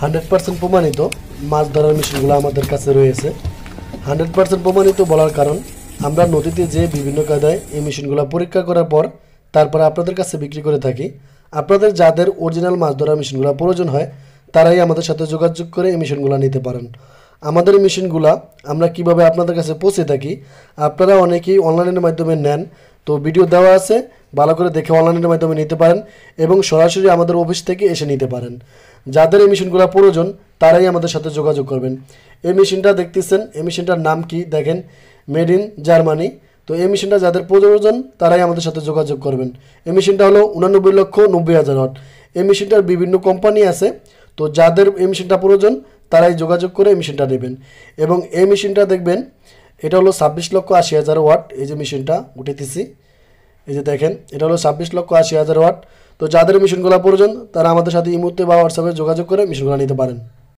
100% প্রমাণিত মাছ ধরার মেশিনগুলো আমাদের কাছে রয়েছে। 100% প্রমাণিত বলার কারণ আমরা নদীতে যে বিভিন্ন কায়দায় এই মেশিনগুলো পরীক্ষা করার পর তারপরে আপনাদের কাছে বিক্রি করে থাকি। আপনাদের যাদের অরিজিনাল মাছ ধরার মেশিনগুলো প্রয়োজন হয় তারাই আমাদের সাথে যোগাযোগ করে এই মেশিনগুলো নিতে পারেন। আমাদের এই মেশিনগুলো আমরা কিভাবে আপনাদের কাছে পৌঁছে থাকি, আপনারা অনেকেই অনলাইনের মাধ্যমে নেন, তো ভিডিও দেওয়া আছে, ভালো করে দেখে অনলাইনের মাধ্যমে নিতে পারেন এবং সরাসরি আমাদের অফিস থেকে এসে নিতে পারেন। যাদের এই মেশিনগুলো প্রয়োজন তারাই আমাদের সাথে যোগাযোগ করবেন। এই মেশিনটা দেখতেছেন, এই মেশিনটার নাম কি দেখেন, মেড ইন জার্মানি। তো এই মেশিনটা যাদের প্রয়োজন তারাই আমাদের সাথে যোগাযোগ করবেন। এই মেশিনটা হলো 89,90,000 ওয়াট। এই মেশিনটার বিভিন্ন কোম্পানি আছে, তো যাদের এই মেশিনটা প্রয়োজন তারাই যোগাযোগ করে এই মেশিনটা নেবেন। এবং এই মেশিনটা দেখবেন এটা হলো 26,80,000 ওয়াট। এই যে মেশিনটা উঠেতেছি, এই যে দেখেন এটা হলো 26,80,000 ওয়াট। তো যাদের মেশিনগুলো প্রয়োজন তারা আমাদের সাথে এই মুহূর্তে বা হোয়াটসঅ্যাপে যোগাযোগ করে মেশিনগুলো নিতে পারেন।